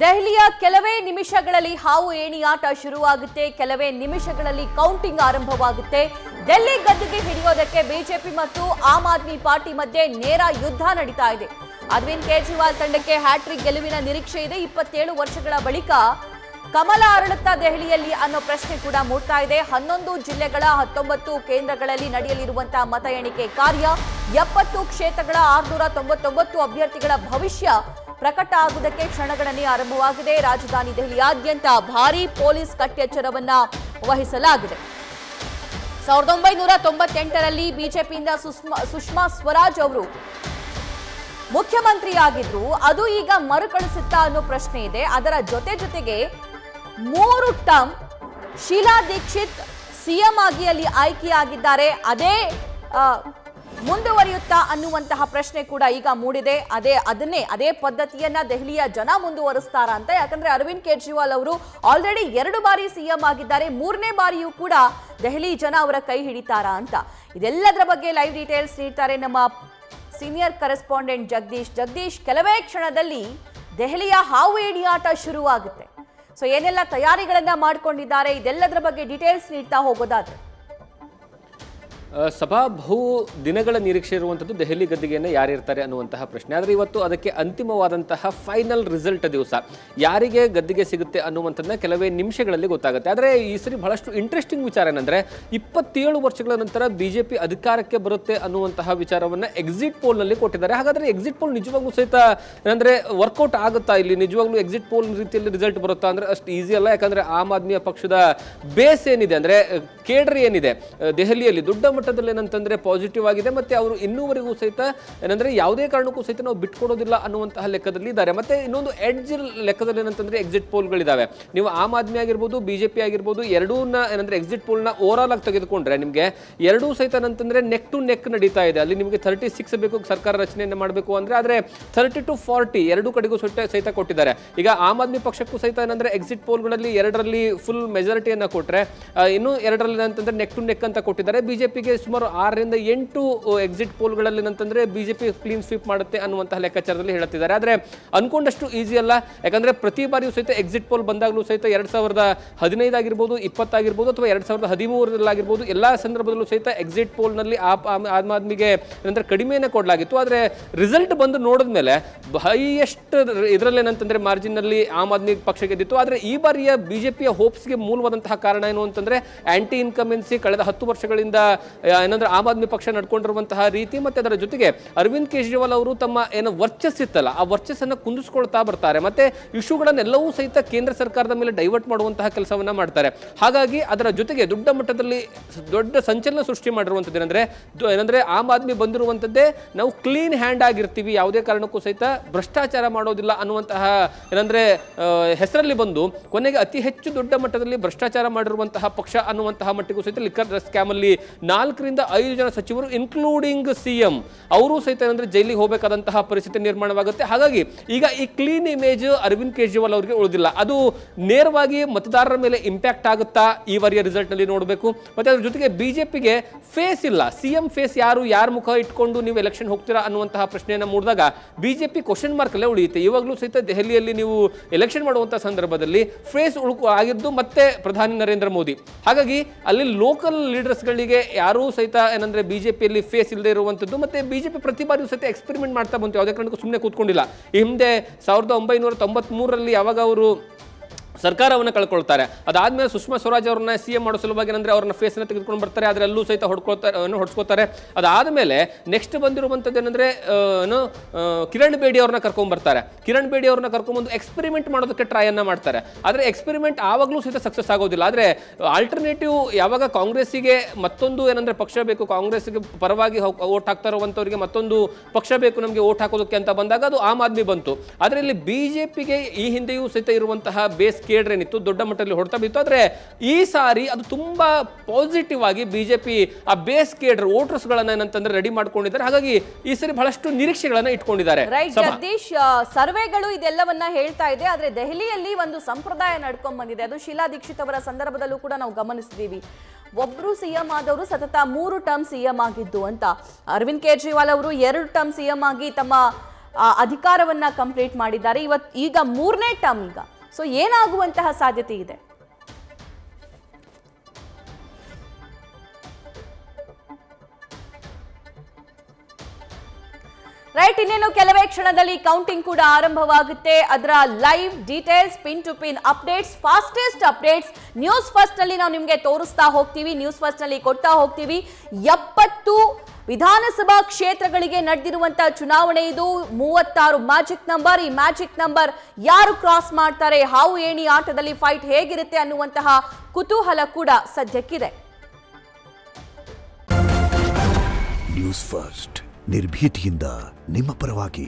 ದೆಹಲಿಯ ಕೆಲವೇ ನಿಮಿಷಗಳಲ್ಲಿ ಹಾವು ಏಣಿಯಾಟ ಶುರುವಾಗುತ್ತೆ. ಕೆಲವೇ ನಿಮಿಷಗಳಲ್ಲಿ ಕೌಂಟಿಂಗ್ ಆರಂಭವಾಗುತ್ತೆ. ಡೆಲ್ಲಿ ಗದ್ದುಗೆ ಹಿಡಿಯೋದಕ್ಕೆ ಬಿಜೆಪಿ ಮತ್ತು ಆಮ್ ಆದ್ಮಿ ಪಾರ್ಟಿ ಮಧ್ಯೆ ನೇರ ಯುದ್ಧ ನಡೀತಾ ಇದೆ. ಅರವಿಂದ್ ಕೇಜ್ರಿವಾಲ್ ತಂಡಕ್ಕೆ ಹ್ಯಾಟ್ರಿಕ್ ಗೆಲುವಿನ ನಿರೀಕ್ಷೆ ಇದೆ. 27 ವರ್ಷಗಳ ಬಳಿಕ ಕಮಲ ಅರಳುತ್ತಾ ದೆಹಲಿಯಲ್ಲಿ ಅನ್ನೋ ಪ್ರಶ್ನೆ ಕೂಡ ಮೂಡ್ತಾ ಇದೆ. 11 ಜಿಲ್ಲೆಗಳ 19 ಕೇಂದ್ರಗಳಲ್ಲಿ ನಡೆಯಲಿರುವಂತಹ ಮತ ಎಣಿಕೆ ಕಾರ್ಯ, 70 ಕ್ಷೇತ್ರಗಳ 699 ಅಭ್ಯರ್ಥಿಗಳ ಭವಿಷ್ಯ ಪ್ರಕಟ ಆಗುವುದಕ್ಕೆ ಕ್ಷಣಗಣನೆ ಆರಂಭವಾಗಿದೆ. ರಾಜಧಾನಿ ದೆಹಲಿಯಾದ್ಯಂತ ಭಾರೀ ಪೊಲೀಸ್ ಕಟ್ಟೆಚ್ಚರವನ್ನ ವಹಿಸಲಾಗಿದೆ. 1998ರಲ್ಲಿ ಬಿಜೆಪಿಯಿಂದ ಸುಷ್ಮಾ ಸ್ವರಾಜ್ ಅವರು ಮುಖ್ಯಮಂತ್ರಿಯಾಗಿದ್ರು. ಅದು ಈಗ ಮರುಕಳಿಸುತ್ತಾ ಅನ್ನೋ ಪ್ರಶ್ನೆ ಇದೆ. ಅದರ ಜೊತೆಗೆ 3 ಟರ್ಮ್ ಶೀಲಾ ದೀಕ್ಷಿತ್ ಸಿಎಂ ಆಗಿ ಅಲ್ಲಿ ಆಯ್ಕೆಯಾಗಿದ್ದಾರೆ. ಅದೇ ಮುಂದುವರಿಯುತ್ತಾ ಅನ್ನುವಂತಹ ಪ್ರಶ್ನೆ ಕೂಡ ಈಗ ಮೂಡಿದೆ. ಅದೇ ಪದ್ಧತಿಯನ್ನ ದೆಹಲಿಯ ಜನ ಮುಂದುವರಿಸ್ತಾರ ಅಂತ. ಯಾಕಂದ್ರೆ ಅರವಿಂದ್ ಕೇಜ್ರಿವಾಲ್ ಅವರು ಆಲ್ರೆಡಿ 2 ಬಾರಿ ಸಿಎಂ ಆಗಿದ್ದಾರೆ. 3ನೇ ಬಾರಿಯೂ ಕೂಡ ದೆಹಲಿ ಜನ ಅವರ ಕೈ ಹಿಡಿತಾರಾ ಅಂತ. ಇದೆಲ್ಲದರ ಬಗ್ಗೆ ಲೈವ್ ಡೀಟೇಲ್ಸ್ ನೀಡ್ತಾರೆ ನಮ್ಮ ಸೀನಿಯರ್ ಕರೆಸ್ಪಾಂಡೆಂಟ್ ಜಗದೀಶ್. ಕೆಲವೇ ಕ್ಷಣದಲ್ಲಿ ದೆಹಲಿಯ ಹಾವು ಏಣಿಯಾಟ ಶುರುವಾಗುತ್ತೆ. ಸೊ ಏನೆಲ್ಲ ತಯಾರಿಗಳನ್ನ ಮಾಡ್ಕೊಂಡಿದ್ದಾರೆ, ಇದೆಲ್ಲದರ ಬಗ್ಗೆ ಡೀಟೇಲ್ಸ್ ನೀಡ್ತಾ ಹೋಗೋದಾದ್ರೆ ಸಭಾ ಬಹು ದಿನಗಳ ನಿರೀಕ್ಷೆ ಇರುವಂಥದ್ದು ದೆಹಲಿ ಗದ್ದುಗೆಯನ್ನು ಯಾರಿರ್ತಾರೆ ಅನ್ನುವಂತಹ ಪ್ರಶ್ನೆ. ಆದರೆ ಇವತ್ತು ಅದಕ್ಕೆ ಅಂತಿಮವಾದಂತಹ ಫೈನಲ್ ರಿಸಲ್ಟ್ ದಿವಸ ಯಾರಿಗೆ ಗದ್ದುಗೆ ಸಿಗುತ್ತೆ ಅನ್ನುವಂಥದ್ದನ್ನ ಕೆಲವೇ ನಿಮಿಷಗಳಲ್ಲಿ ಗೊತ್ತಾಗುತ್ತೆ. ಆದರೆ ಈ ಸರಿ ಬಹಳಷ್ಟು ಇಂಟ್ರೆಸ್ಟಿಂಗ್ ವಿಚಾರ ಏನಂದರೆ 27 ವರ್ಷಗಳ ನಂತರ ಬಿಜೆಪಿ ಅಧಿಕಾರಕ್ಕೆ ಬರುತ್ತೆ ಅನ್ನುವಂತಹ ವಿಚಾರವನ್ನು ಎಕ್ಸಿಟ್ ಪೋಲ್ನಲ್ಲಿ ಕೊಟ್ಟಿದ್ದಾರೆ. ಹಾಗಾದರೆ ಎಕ್ಸಿಟ್ ಪೋಲ್ ನಿಜವಾಗ್ಲೂ ಸಹಿತ ಏನಂದರೆ ವರ್ಕೌಟ್ ಆಗುತ್ತಾ, ಇಲ್ಲಿ ನಿಜವಾಗ್ಲೂ ಎಕ್ಸಿಟ್ ಪೋಲ್ ರೀತಿಯಲ್ಲಿ ರಿಸಲ್ಟ್ ಬರುತ್ತಾ ಅಂದರೆ ಅಷ್ಟು ಈಸಿ ಅಲ್ಲ. ಯಾಕಂದರೆ ಆಮ್ ಆದ್ಮಿ ಪಕ್ಷದ ಬೇಸ್ ಏನಿದೆ ಅಂದರೆ ಕೇಡ್ರಿ ಏನಿದೆ ದೆಹಲಿಯಲ್ಲಿ ದೊಡ್ಡ ಮಟ್ಟದಲ್ಲಿ ಏನಂತಂದ್ರೆ ಪಾಸಿಟಿವ್ ಆಗಿದೆ. ಮತ್ತೆ ಅವರು ಇನ್ನೂವರೆಗೂ ಸಹಿತ ಏನಂದ್ರೆ ಯಾವುದೇ ಕಾರಣಕ್ಕೂ ಸಹಿತ ನಾವು ಬಿಟ್ಕೊಡೋದಿಲ್ಲ ಅನ್ನುವಂತಹ ಲೆಕ್ಕದಲ್ಲಿ ಇದ್ದಾರೆ. ಮತ್ತೆ ಇನ್ನೊಂದು ಎಡ್ಜ್ ಲೆಕ್ಕದಲ್ಲಿ ಏನಂತಂದ್ರೆ ಎಕ್ಸಿಟ್ ಪೋಲ್ಗಳಿದಾವೆ. ನೀವು ಆಮ್ ಆದ್ಮಿ ಆಗಿರ್ಬೋದು, ಬಿಜೆಪಿ ಆಗಿರ್ಬೋದು, ಎರಡೂನ ಏನಂದ್ರೆ ಎಕ್ಸಿಟ್ ಪೋಲ್ನ ಓವರ್ ಆಲ್ ಆಗಿ ತೆಗೆದುಕೊಂಡ್ರೆ ನಿಮಗೆ ಎರಡೂ ಸಹಿತ ಏನಂತಂದ್ರೆ ನೆಕ್ ಟು ನೆಕ್ ನಡೀತಾ ಇದೆ. ಅಲ್ಲಿ ನಿಮಗೆ 36 ಬೇಕು ಸರ್ಕಾರ ರಚನೆಯನ್ನು ಮಾಡಬೇಕು ಅಂದ್ರೆ, ಆದ್ರೆ 30 to 40 ಎರಡೂ ಕಡೆಗೂ ಸಹಿತ ಕೊಟ್ಟಿದ್ದಾರೆ. ಈಗ ಆಮ್ ಆದ್ಮಿ ಪಕ್ಷಕ್ಕೂ ಸಹಿತ ಏನಂದ್ರೆ ಎಕ್ಸಿಟ್ ಪೋಲ್ಗಳಲ್ಲಿ 2ರಲ್ಲಿ ಫುಲ್ ಮೆಜಾರಿಟಿಯನ್ನ ಕೊಟ್ರೆ, ಇನ್ನು 2ರಲ್ಲಿ ಏನಂತಂದ್ರೆ ನೆಕ್ ಟು ನೆಕ್ ಅಂತ ಕೊಟ್ಟಿದ್ದಾರೆ. ಬಿಜೆಪಿಗೆ ಸುಮಾರು 6 ರಿಂದ 8 ಎಕ್ಸಿಟ್ ಪೋಲ್ಗಳಲ್ಲಿ ಏನಂತಂದ್ರೆ ಬಿಜೆಪಿ ಕ್ಲೀನ್ ಸ್ವೀಪ್ ಮಾಡುತ್ತೆ ಅನ್ನುವಂತಹ ಲೆಕ್ಕಾಚಾರದಲ್ಲಿ ಹೇಳುತ್ತಿದ್ದಾರೆ. ಆದ್ರೆ ಅನ್ಕೊಂಡಷ್ಟು ಈಸಿ ಅಲ್ಲ. ಯಾಕಂದ್ರೆ ಪ್ರತಿ ಬಾರಿಯೂ ಸಹಿತ ಎಕ್ಸಿಟ್ ಪೋಲ್ ಬಂದಾಗಲೂ ಸಹಿತ 2015 ಆಗಿರ್ಬೋದು, 20 ಆಗಿರ್ಬೋದು, ಅಥವಾ 2013 ಆಗಿರ್ಬೋದು, ಎಲ್ಲಾ ಸಂದರ್ಭದಲ್ಲೂ ಸಹಿತ ಎಕ್ಸಿಟ್ ಪೋಲ್ ನಲ್ಲಿ ಆಮ್ ಆದ್ಮಿಗೆ ಏನಂದ್ರೆ ಕಡಿಮೆನೇ ಕೊಡಲಾಗಿತ್ತು. ಆದ್ರೆ ರಿಸಲ್ಟ್ ಬಂದು ನೋಡಿದ್ಮೇಲೆ ಹೈಯೆಸ್ಟ್ ಇದರಲ್ಲಿ ಏನಂತಂದ್ರೆ ಮಾರ್ಜಿನ್ ನಲ್ಲಿ ಆಮ್ ಆದ್ಮಿ ಪಕ್ಷ ಗೆದ್ದಿತ್ತು. ಆದ್ರೆ ಈ ಬಾರಿಯ ಬಿಜೆಪಿಯ ಹೋಪ್ಸ್ಗೆ ಮೂಲವಾದಂತಹ ಕಾರಣ ಏನು ಅಂತಂದ್ರೆ ಆಂಟಿ ಇನ್ಕಮೆನ್ಸಿ, ಕಳೆದ 10 ವರ್ಷಗಳಿಂದ ಏನಂದ್ರೆ ಆಮ್ ಆದ್ಮಿ ಪಕ್ಷ ನಡ್ಕೊಂಡಿರುವಂತಹ ರೀತಿ, ಮತ್ತೆ ಅದರ ಜೊತೆಗೆ ಅರವಿಂದ್ ಕೇಜ್ರಿವಾಲ್ ಅವರು ತಮ್ಮ ಏನು ವರ್ಚಸ್ಸಿತ್ತಲ್ಲ ಆ ವರ್ಚಸ್ಸನ್ನು ಕುಂದಿಸ್ಕೊಳ್ತಾ ಬರ್ತಾರೆ. ಮತ್ತೆ ಇಶ್ಯೂಗಳನ್ನೆಲ್ಲವೂ ಸಹಿತ ಕೇಂದ್ರ ಸರ್ಕಾರದ ಮೇಲೆ ಡೈವರ್ಟ್ ಮಾಡುವಂತಹ ಕೆಲಸವನ್ನ ಮಾಡ್ತಾರೆ. ಹಾಗಾಗಿ ಅದರ ಜೊತೆಗೆ ದೊಡ್ಡ ಮಟ್ಟದಲ್ಲಿ ದೊಡ್ಡ ಸಂಚಲನ ಸೃಷ್ಟಿ ಮಾಡಿರುವಂಥದ್ದು ಏನಂದ್ರೆ ಆಮ್ ಆದ್ಮಿ ಬಂದಿರುವಂಥದ್ದೇ ನಾವು ಕ್ಲೀನ್ ಹ್ಯಾಂಡ್ ಆಗಿರ್ತೀವಿ, ಯಾವುದೇ ಕಾರಣಕ್ಕೂ ಸಹಿತ ಭ್ರಷ್ಟಾಚಾರ ಮಾಡೋದಿಲ್ಲ ಅನ್ನುವಂತಹ ಏನಂದ್ರೆ ಹೆಸರಲ್ಲಿ ಬಂದು ಕೊನೆಗೆ ಅತಿ ಹೆಚ್ಚು ದೊಡ್ಡ ಮಟ್ಟದಲ್ಲಿ ಭ್ರಷ್ಟಾಚಾರ ಮಾಡಿರುವಂತಹ ಪಕ್ಷ ಅನ್ನುವಂತಹ ಮಟ್ಟಿಗೂ ಸಹಿತ ಲಿಕ್ಕರ್ ಸ್ಕ್ಯಾಮ್ ಅಲ್ಲಿ 4 ರಿಂದ 5 ಜನ ಸಚಿವರು ಇನ್ಕ್ಲೂಡಿಂಗ್ ಸಿಎಂ ಅವರು ಸಹಿತ ಏನಂದ್ರೆ ಜೈಲಿಗೆ ಹೋಗಬೇಕಾದಂತಹ ಪರಿಸ್ಥಿತಿ ನಿರ್ಮಾಣವಾಗುತ್ತೆ. ಹಾಗಾಗಿ ಈಗ ಈ ಕ್ಲೀನ್ ಇಮೇಜ್ ಅರವಿಂದ್ ಕೇಜ್ರಿವಾಲ್ ಅವರಿಗೆ ಉಳಿದಿಲ್ಲ. ಅದು ನೇರವಾಗಿ ಮತದಾರರ ಮೇಲೆ ಇಂಪ್ಯಾಕ್ಟ್ ಆಗುತ್ತಾ ಈ ಬಾರಿಯ ರಿಸಲ್ಟ್ ನಲ್ಲಿ ನೋಡಬೇಕು. ಮತ್ತೆ ಅದ್ರ ಜೊತೆಗೆ ಬಿಜೆಪಿಗೆ ಫೇಸ್ ಇಲ್ಲ, ಸಿಎಂ ಫೇಸ್ ಯಾರ ಮುಖ ಇಟ್ಕೊಂಡು ನೀವು ಎಲೆಕ್ಷನ್ ಹೋಗ್ತೀರಾ ಅನ್ನುವಂತಹ ಪ್ರಶ್ನೆಯನ್ನ ಮೂಡಿದಾಗ ಬಿಜೆಪಿ ಕ್ವಶನ್ ಮಾರ್ಕ್ ಅಲ್ಲೇ ಉಳಿಯುತ್ತೆ. ಇವಾಗಲೂ ಸಹಿತ ದೆಹಲಿಯಲ್ಲಿ ನೀವು ಎಲೆಕ್ಷನ್ ಮಾಡುವಂತಹ ಸಂದರ್ಭದಲ್ಲಿ ಫೇಸ್ ಆಗಿದ್ದು ಮತ್ತೆ ಪ್ರಧಾನಿ ನರೇಂದ್ರ ಮೋದಿ. ಹಾಗಾಗಿ ಅಲ್ಲಿ ಲೋಕಲ್ ಲೀಡರ್ಸ್ಗಳಿಗೆ ಯಾರೂ ಸಹಿತ ಏನಂದ್ರೆ ಬಿಜೆಪಿಯಲ್ಲಿ ಫೇಸ್ ಇಲ್ಲದೆ ಇರುವಂಥದ್ದು. ಮತ್ತೆ ಬಿಜೆಪಿ ಪ್ರತಿ ಬಾರಿಯೂ ಸಹಿತ ಎಕ್ಸ್ಪೆರಿಮೆಂಟ್ ಮಾಡ್ತಾ ಬಂತು, ಯಾವುದೇ ಕಾರಣಕ್ಕೂ ಸುಮ್ಮನೆ ಕೂತ್ಕೊಂಡಿಲ್ಲ. ಈ ಹಿಂದೆ 1993ರಲ್ಲಿ ಯಾವಾಗ ಅವರು ಸರ್ಕಾರವನ್ನು ಕಳ್ಕೊಳ್ತಾರೆ, ಅದಾದ್ಮೇಲೆ ಸುಷ್ಮಾ ಸ್ವರಾಜ್ ಅವ್ರನ್ನ ಸಿಎಂ ಮಾಡೋ ಸಲುವಾಗಿ ಏನಂದ್ರೆ ಅವ್ರನ್ನ ಫೇಸ್ನ ತೆಗೆದುಕೊಂಡು ಬರ್ತಾರೆ, ಅದರಲ್ಲೂ ಸಹಿತ ಹೊಡ್ಸ್ಕೊತಾರೆ. ಅದಾದ್ಮೇಲೆ ನೆಕ್ಸ್ಟ್ ಬಂದಿರುವಂಥದ್ದು ಏನಂದ್ರೆ ಕಿರಣ್ ಬೇಡಿ ಅವ್ರನ್ನ ಕರ್ಕೊಂಡ್ ಬರ್ತಾರೆ. ಕಿರಣ್ ಬೇಡಿ ಅವ್ರನ್ನ ಕರ್ಕೊಂಡ್ಬಂದು ಎಕ್ಸ್ಪೆರಿಮೆಂಟ್ ಮಾಡೋದಕ್ಕೆ ಟ್ರೈ ಅನ್ನ ಮಾಡ್ತಾರೆ. ಆದ್ರೆ ಎಕ್ಸ್ಪೆರಿಮೆಂಟ್ ಆವಾಗಲೂ ಸಹಿತ ಸಕ್ಸಸ್ ಆಗೋದಿಲ್ಲ. ಆದ್ರೆ ಆಲ್ಟರ್ನೇಟಿವ್ ಯಾವಾಗ ಕಾಂಗ್ರೆಸ್ಸಿಗೆ ಮತ್ತೊಂದು ಏನಂದ್ರೆ ಪಕ್ಷ ಬೇಕು, ಕಾಂಗ್ರೆಸ್ಗೆ ಪರವಾಗಿ ಓಟ್ ಹಾಕ್ತಾ ಇರುವಂತವರಿಗೆ ಮತ್ತೊಂದು ಪಕ್ಷ ಬೇಕು ನಮಗೆ ಓಟ್ ಹಾಕೋದಕ್ಕೆ ಅಂತ ಬಂದಾಗ ಅದು ಆಮ್ ಆದ್ಮಿ ಬಂತು. ಆದ್ರೆ ಇಲ್ಲಿ ಬಿಜೆಪಿಗೆ ಈ ಹಿಂದೆಯೂ ಸಹಿತ ಇರುವಂತಹ ಬೇಸ್ ಕೇಡ್ರೇನಿತ್ತು, ದೊಡ್ಡ ಮಟ್ಟದಲ್ಲಿ ಹೊಡ್ತಾ ಬಿತ್ತು. ಆದ್ರೆ ಈ ಸಾರಿ ಅದು ತುಂಬಾ ಪಾಸಿಟಿವ್ ಆಗಿ ಬಿಜೆಪಿ ಆ ಬೇಸ್ ಕೇಡ್ರ್ ವೋಟರ್ಸ್ ಗಳನ್ನ ಏನಂತಂದ್ರೆ ರೆಡಿ ಮಾಡ್ಕೊಂಡಿದ್ದಾರೆ. ಹಾಗಾಗಿ ಈ ಸರಿ ಬಹಳಷ್ಟು ನಿರೀಕ್ಷೆಗಳನ್ನ ಇಟ್ಕೊಂಡಿದ್ದಾರೆ. ಜಗದೀಶ್, ಸರ್ವೆಗಳು ಇದೆಲ್ಲವನ್ನ ಹೇಳ್ತಾ ಇದೆ. ಆದ್ರೆ ದೆಹಲಿಯಲ್ಲಿ ಒಂದು ಸಂಪ್ರದಾಯ ನಡ್ಕೊಂಡ್ ಬಂದಿದೆ. ಅದು ಶೀಲಾ ದೀಕ್ಷಿತ್ ಅವರ ಸಂದರ್ಭದಲ್ಲೂ ಕೂಡ ನಾವು ಗಮನಿಸಿದೀವಿ. ಒಬ್ರು ಸಿಎಂ ಆದವರು ಸತತ 3 ಟರ್ಮ್ ಸಿಎಂ ಆಗಿದ್ದು ಅಂತ. ಅರವಿಂದ್ ಕೇಜ್ರಿವಾಲ್ ಅವರು 2 ಟರ್ಮ್ ಸಿಎಂ ಆಗಿ ತಮ್ಮ ಅಧಿಕಾರವನ್ನ ಕಂಪ್ಲೀಟ್ ಮಾಡಿದ್ದಾರೆ. ಈಗ 3ನೇ ಟರ್ಮ್ ಈಗ. ಸೊ ಏನಾಗುವಂತಹ ಸಾಧ್ಯತೆ ಇದೆ? ರೈಟ್, ಇನ್ನೇನು ಕೆಲವೇ ಕ್ಷಣದಲ್ಲಿ ಕೌಂಟಿಂಗ್ ಕೂಡ ಆರಂಭವಾಗುತ್ತೆ. ಅದರ live details, pin to pin updates, fastest updates news first ನಲ್ಲಿ ನಾವು ನಿಮಗೆ ತೋರಿಸ್ತಾ ಹೋಗ್ತೀವಿ, ನ್ಯೂಸ್ ಫಸ್ಟ್ ನಲ್ಲಿ ಕೊಡ್ತಾ ಹೋಗ್ತೀವಿ. 70 ವಿಧಾನಸಭಾ ಕ್ಷೇತ್ರಗಳಿಗೆ ನಡೆದಿರುವಂತಹ ಚುನಾವಣೆ ಇದು. 36 ಮ್ಯಾಜಿಕ್ ನಂಬರ್. ಈ ಮ್ಯಾಜಿಕ್ ನಂಬರ್ ಯಾರು ಕ್ರಾಸ್ ಮಾಡ್ತಾರೆ, ಹಾವು ಏಣಿ ಆಟದಲ್ಲಿ ಫೈಟ್ ಹೇಗಿರುತ್ತೆ ಅನ್ನುವಂತಹ ಕುತೂಹಲ ಕೂಡ ಸದ್ಯಕ್ಕಿದೆ. ನ್ಯೂಸ್ ಫಸ್ಟ್ ನಿರ್ಭೀತಿಯಿಂದ ನಿಮ್ಮ ಪರವಾಗಿ.